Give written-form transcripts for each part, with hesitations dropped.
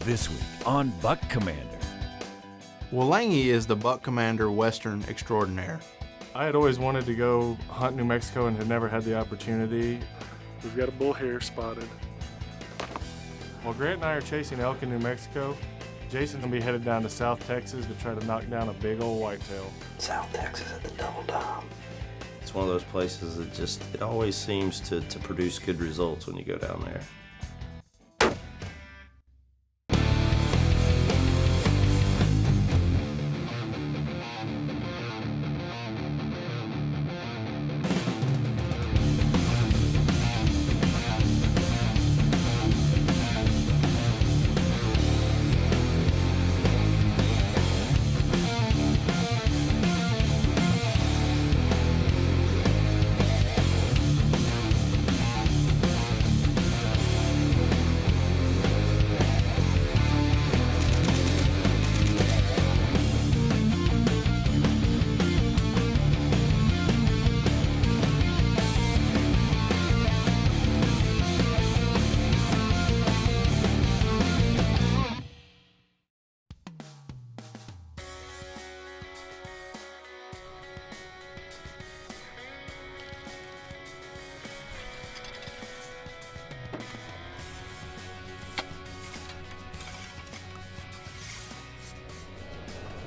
This week on Buck Commander. Well, Langy is the Buck Commander Western extraordinaire. I had always wanted to go hunt New Mexico and had never had the opportunity. We've got a bull here spotted. While Grant and I are chasing elk in New Mexico, Jason's gonna be headed down to South Texas to try to knock down a big old whitetail. South Texas at the Double Dome. It's one of those places that it always seems to produce good results when you go down there.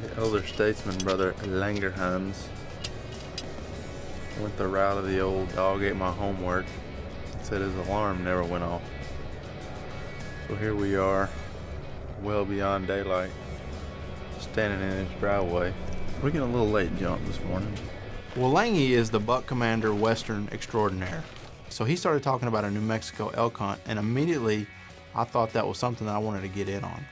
The elder statesman, brother Langerhans, went the route of the old dog ate my homework. Said his alarm never went off. So here we are, well beyond daylight, standing in his driveway. We're getting a little late jump this morning. Well, Langy is the Buck Commander Western extraordinaire. So he started talking about a New Mexico elk hunt, and immediately I thought that was something that I wanted to get in on.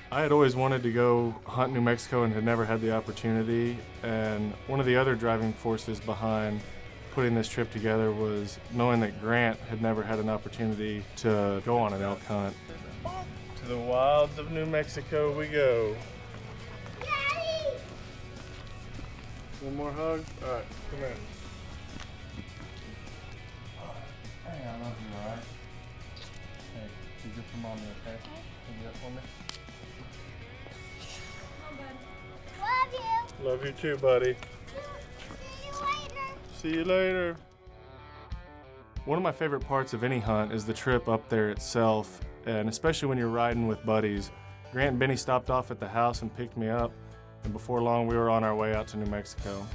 I had always wanted to go hunt New Mexico and had never had the opportunity. And one of the other driving forces behind putting this trip together was knowing that Grant had never had an opportunity to go on an elk hunt. To the wilds of New Mexico we go. Daddy! One more hug? All right, come in. Hey, I love you, all right? Hey, you get for mommy, okay? Can you do that for me? Love you. Love you too, buddy. See you later. See you later. One of my favorite parts of any hunt is the trip up there itself, and especially when you're riding with buddies. Grant and Benny stopped off at the house and picked me up, and before long we were on our way out to New Mexico.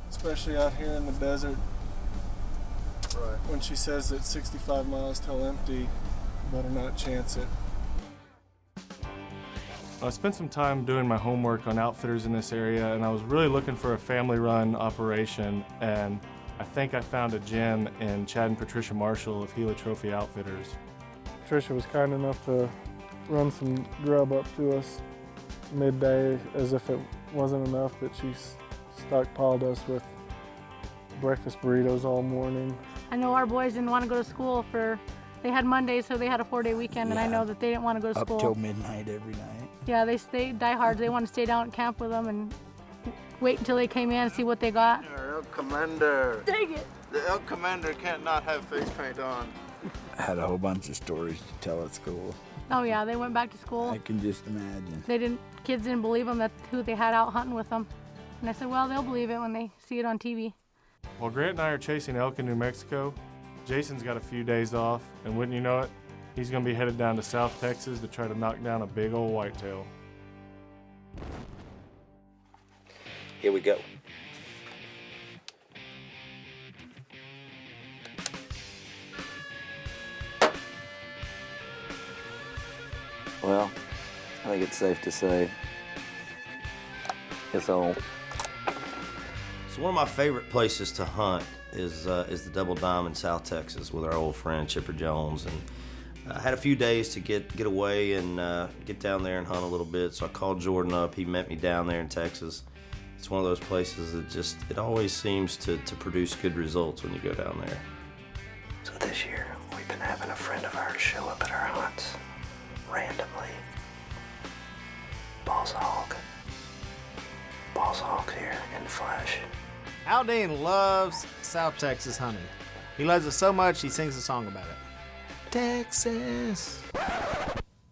Especially out here in the desert. Right. When she says it's 65 miles till empty, better not chance it. I spent some time doing my homework on outfitters in this area, and I was really looking for a family-run operation, and I think I found a gem in Chad and Patricia Marshall of Gila Trophy Outfitters. Patricia was kind enough to run some grub up to us midday, as if it wasn't enough that she stockpiled us with breakfast burritos all morning. I know our boys didn't want to go to school they had Mondays, so they had a 4-day weekend, and I know that they didn't want to go to school. Up till midnight every night. Yeah, they stay diehards. They want to stay down at camp with them and wait until they came in and see what they got. Our elk commander. Dang it! The elk commander can't not have face paint on. I had a whole bunch of stories to tell at school. Oh yeah, they went back to school. I can just imagine. Kids didn't believe them who they had out hunting with them. And I said, well, they'll believe it when they see it on TV. While Grant and I are chasing elk in New Mexico, Jason's got a few days off, and wouldn't you know it, he's gonna be headed down to South Texas to try to knock down a big old whitetail. Here we go. Well, I think it's safe to say it's on. So one of my favorite places to hunt is the Double Dome in South Texas with our old friend Chipper Jones, and I had a few days to get away and get down there and hunt a little bit. So I called Jordan up. He met me down there in Texas. It's one of those places that it always seems to produce good results when you go down there. So this year, we've been having a friend of ours show up at our hunts randomly. Balls a hog. and flash. Aldean loves South Texas hunting. He loves it so much he sings a song about it. Texas,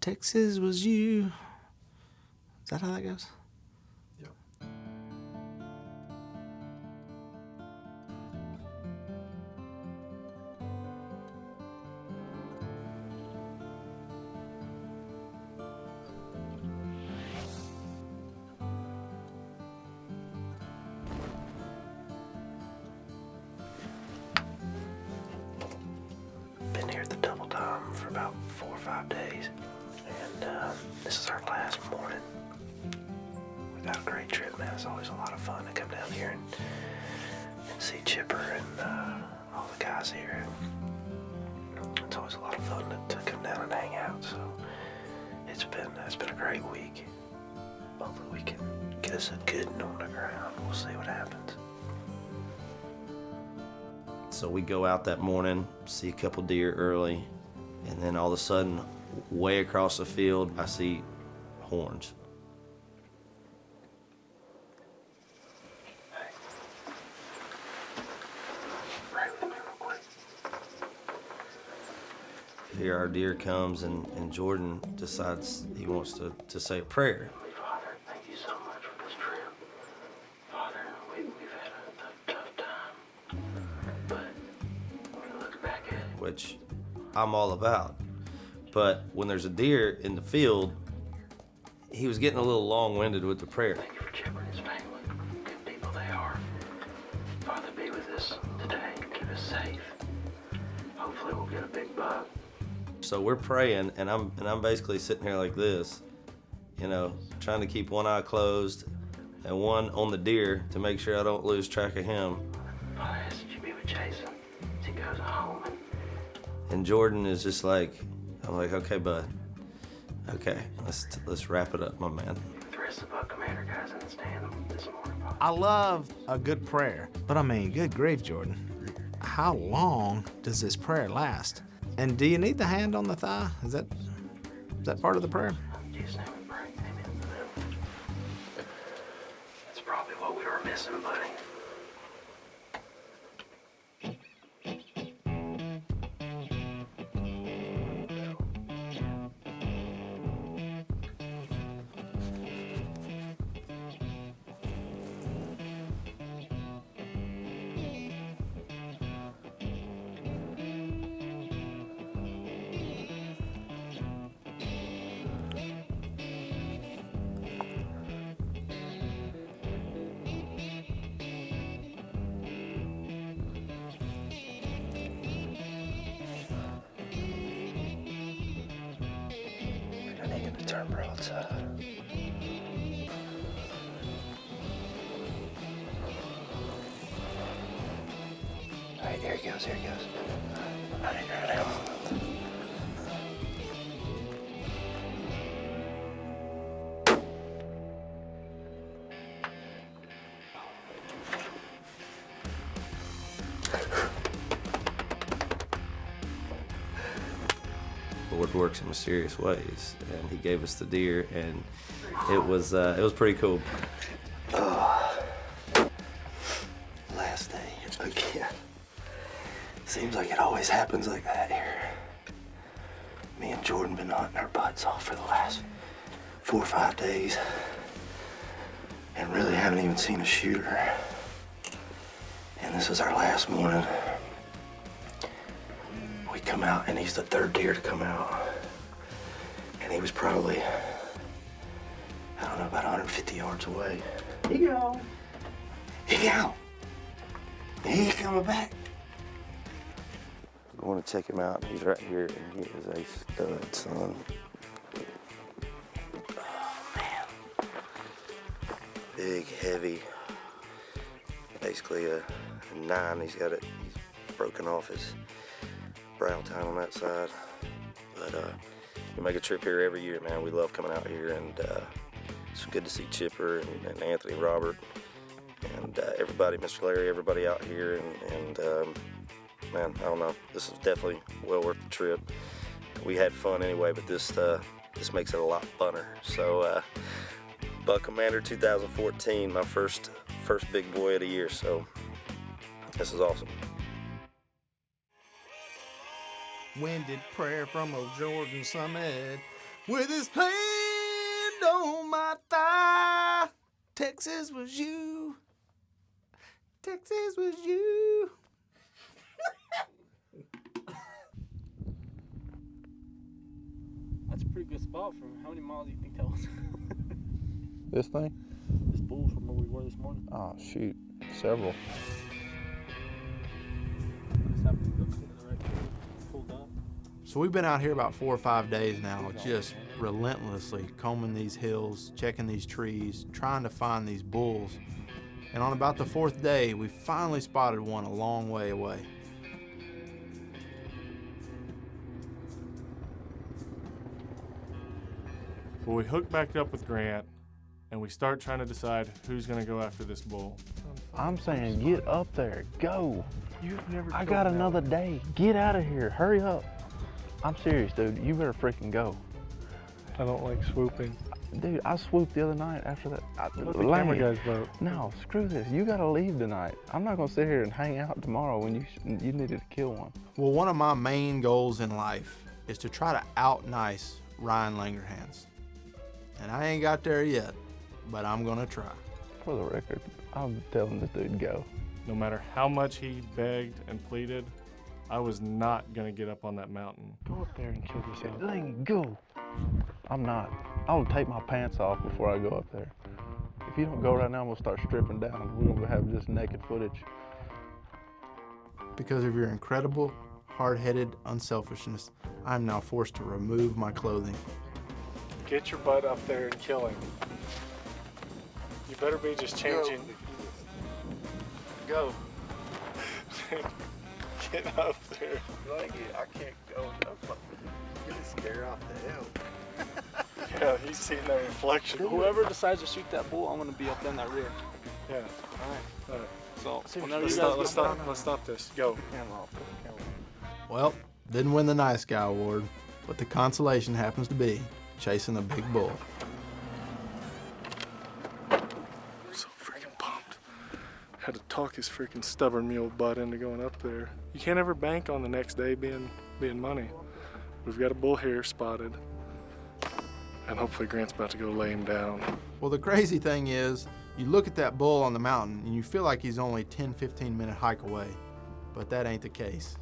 Texas was you. Is that how that goes? Been here at the Double Dome for about 4 or 5 days, and this is our last morning. We've had a great trip, man. It's always a lot of fun to come down here and see Chipper and all the guys here. It's always a lot of fun to come down and hang out. So it's been a great week. Hopefully we can get us a good one on the ground. We'll see what happens. So we go out that morning, see a couple deer early, and then all of a sudden, way across the field, I see horns. Hey. Pray with me real quick. Here our deer comes, and Jordan decides he wants to say a prayer. Father, thank you so much for this trip. Father, we've had a tough time, but when we look back at it, Which I'm all about. But when there's a deer in the field, he was getting a little long-winded with the prayer. thank you for Chipper and his family. Good people they are. Father, be with us today. Keep us safe. Hopefully we'll get a big buck. So we're praying, and I'm basically sitting here like this, you know, trying to keep one eye closed and one on the deer to make sure I don't lose track of him. Father, I ask that you be with Jason as he goes home. And Jordan is just like, I'm like, okay, bud. Okay, let's wrap it up, my man. With the rest of the Buck Commander guys in the stand this morning, Father. I love a good prayer, but I mean, good grief, Jordan. How long does this prayer last? And do you need the hand on the thigh? Is that part of the prayer? In Jesus' name we pray. Amen. That's probably what we were missing, buddy. I need him to turn broadside. All right, here he goes, here he goes. All right, right now. Lord works in mysterious ways, and he gave us the deer, and it was pretty cool. Last day again. Seems like it always happens like that here. Me and Jordan been hunting our butts off for the last 4 or 5 days, and really haven't even seen a shooter. And this is our last morning. We come out, and he's the 3rd deer to come out. And he was probably, I don't know, about 150 yards away. He go. He go. He's coming back. I want to check him out. He's right here, and he is a stud, son. Oh, man. Big, heavy. Basically a 9. He's got it. He's broken off his brow tine on that side. But we make a trip here every year, man. We love coming out here, and it's good to see Chipper and Anthony, Robert, and everybody, Mr. Larry, everybody out here, and man, I don't know. This is definitely well worth the trip. We had fun anyway, but this makes it a lot funner. So Buck Commander 2014, my first big boy of the year, so this is awesome. Winded prayer from old Jordan Summit with his hand on my thigh. Texas was you. Texas was you. That's a pretty good spot for how many miles do you think that was? This thing? This bull from where we were this morning. Oh, shoot. Several. Just happened to go to the right place, pulled up. So we've been out here about 4 or 5 days now, just relentlessly combing these hills, checking these trees, trying to find these bulls. And on about the 4th day, we finally spotted one a long way away. Well, we hook back up with Grant, and we start trying to decide who's going to go after this bull. I'm saying get up there. Go. You've never. I got another day. Get out of here. Hurry up. I'm serious, dude. You better freaking go. I don't like swooping. Dude, I swooped the other night after that. Let the camera guys vote. No, screw this. You gotta leave tonight. I'm not gonna sit here and hang out tomorrow when you needed to kill one. Well, one of my main goals in life is to try to out-nice Ryan Langerhans. And I ain't got there yet, but I'm gonna try. For the record, I'm telling this dude go. No matter how much he begged and pleaded, I was not going to get up on that mountain. Go up there and kill yourself. Lane, go. I'm not. I'll take my pants off before I go up there. If you don't go right now, I'm gonna start stripping down. We're gonna have just naked footage. Because of your incredible, hard-headed unselfishness, I'm now forced to remove my clothing. Get your butt up there and kill him. You better be just changing. Go. Get up there. I can't go. Get a scare off the hill. Yeah, he's seeing that reflection. Whoever decides to shoot that bull, I'm gonna be up in that rear. Yeah. All right. So whenever Let's you guys let's stop this. Go. Well, didn't win the nice guy award, but the consolation happens to be chasing a big bull. I'm so freaking pumped. Had to talk his freaking stubborn mule butt into going up there. You can't ever bank on the next day being money. We've got a bull here spotted, and hopefully Grant's about to go lay him down. Well, the crazy thing is, you look at that bull on the mountain and you feel like he's only 10-15 minute hike away, but that ain't the case.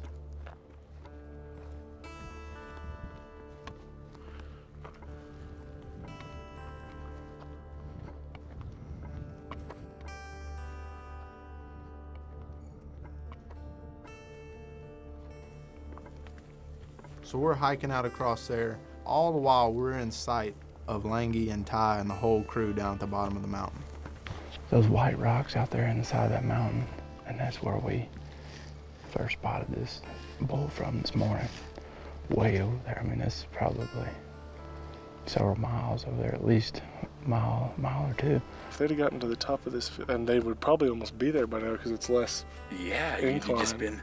So we're hiking out across there. All the while we're in sight of Langy and Ty and the whole crew down at the bottom of the mountain. Those white rocks out there in the side of that mountain, and that's where we first spotted this bull from this morning. Way over there. I mean, this is probably several miles over there, at least a mile or two. If they'd have gotten to the top of this, and they would probably almost be there by now because it's less you'd just been,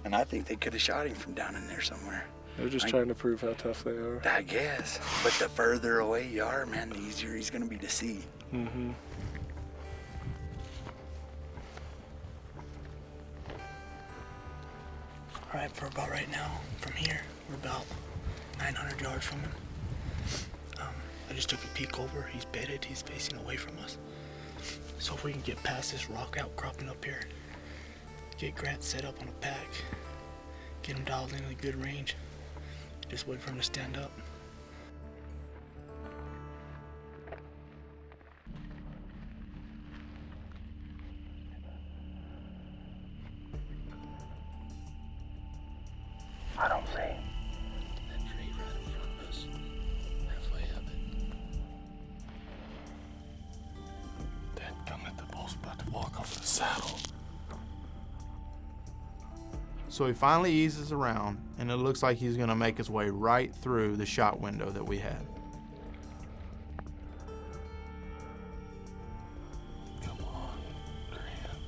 and I think they could have shot him from down in there somewhere. They're just trying to prove how tough they are. I guess. But the further away you are, man, the easier he's going to be to see. Mm-hmm. All right, for about right now, from here, we're about 900 yards from him. I just took a peek over. He's bedded. He's facing away from us. So if we can get past this rock outcropping up here, get Grant set up on a pack, get him dialed in at a good range, just wait for him to stand up. I don't see him. That tree right in front of us, halfway up it. Dadgummit, the bull's about to walk off the saddle. So he finally eases around, and it looks like he's gonna make his way right through the shot window that we had. Come on, Grant.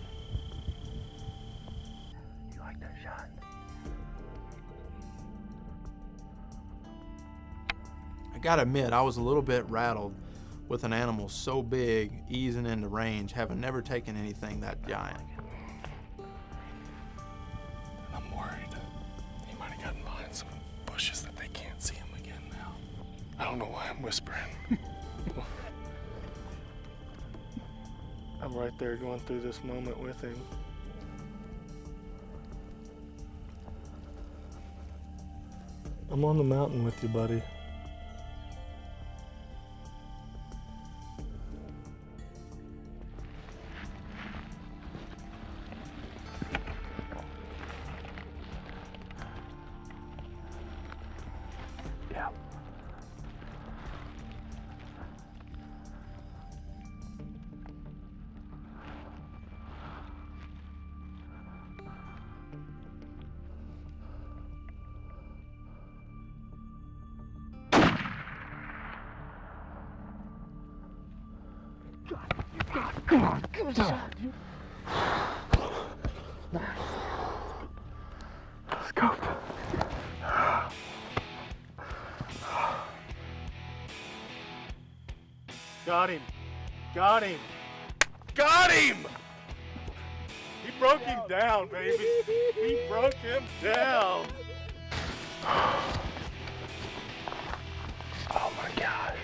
You like that shot? I gotta admit, I was a little bit rattled with an animal so big, easing into range, having never taken anything that giant. I'm worried. He might have gotten behind some bushes that they can't see him again now. I don't know why I'm whispering. I'm right there going through this moment with him. I'm on the mountain with you, buddy. Yeah. Come on, give us a shot, dude. Let's go. Got him. Got him. Got him! He broke him down, baby. He broke him down. Oh my gosh.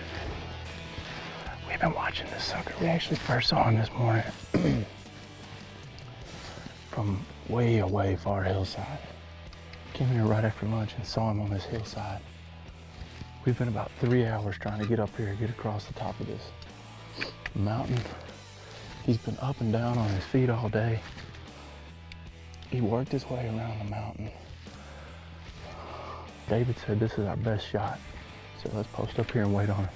We've been watching this sucker. We actually first saw him this morning from way away far hillside. Came here right after lunch and saw him on this hillside. We've been about 3 hours trying to get up here, get across the top of this mountain. He's been up and down on his feet all day. He worked his way around the mountain. David said this is our best shot, so let's post up here and wait on him.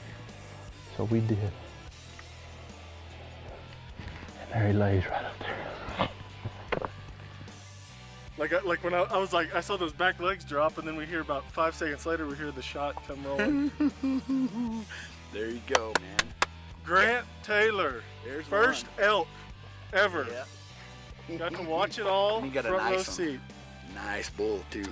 So we did. And there he lays right up there. Like when I was like, I saw those back legs drop, and then we hear about 5 seconds later, we hear the shot come rolling. There you go, man. Grant Taylor, There's first one. elk ever. Yeah. Got to watch it all, And you got a front row nice one. seat. Nice bull, too.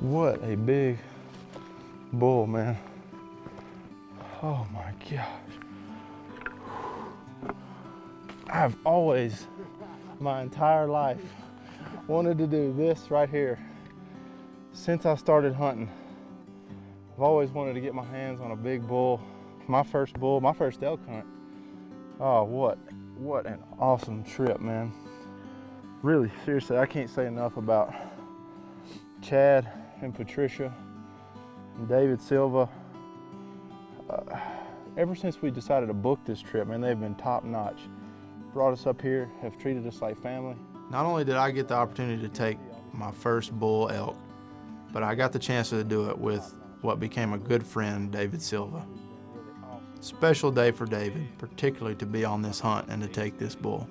What a big bull, man. Oh my gosh. I've always, my entire life, wanted to do this right here. Since I started hunting, I've always wanted to get my hands on a big bull. My first elk hunt. Oh, what an awesome trip, man. Really, seriously, I can't say enough about Chad and Patricia and David Silva. Ever since we decided to book this trip, man, they've been top notch. Brought us up here, have treated us like family. Not only did I get the opportunity to take my first bull elk, but I got the chance to do it with what became a good friend, David Silva. Special day for David, particularly to be on this hunt and to take this bull.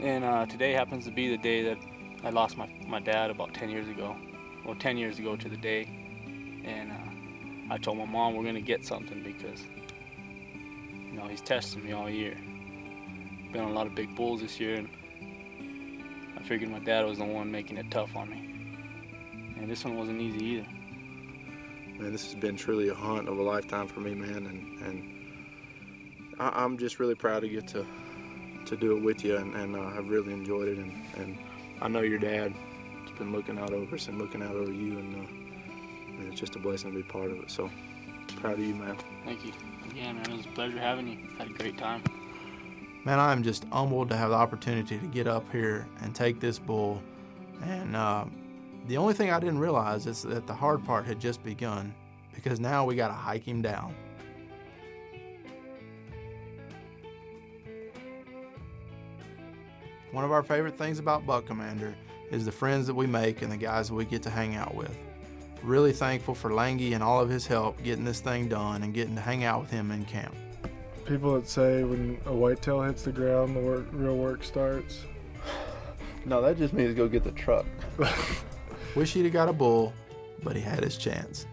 And today happens to be the day that I lost my dad about 10 years ago. Well, 10 years ago to the day. And I told my mom we're gonna get something because, you know, he's testing me all year. Been on a lot of big bulls this year, and I figured my dad was the one making it tough on me. And this one wasn't easy either. Man, this has been truly a hunt of a lifetime for me, man, and I'm just really proud to get to do it with you, and I've really enjoyed it, and I know your dad has been looking out over us and looking out over you, and it's just a blessing to be part of it, so proud of you, man. Thank you. Yeah, man, it was a pleasure having you. Had a great time. Man, I'm just humbled to have the opportunity to get up here and take this bull, and the only thing I didn't realize is that the hard part had just begun, because now we got to hike him down. One of our favorite things about Buck Commander is the friends that we make and the guys that we get to hang out with. Really thankful for Langy and all of his help getting this thing done and getting to hang out with him in camp. People that say when a whitetail hits the ground, the real work starts. No, that just means go get the truck. Wish he'd have got a bull, but he had his chance.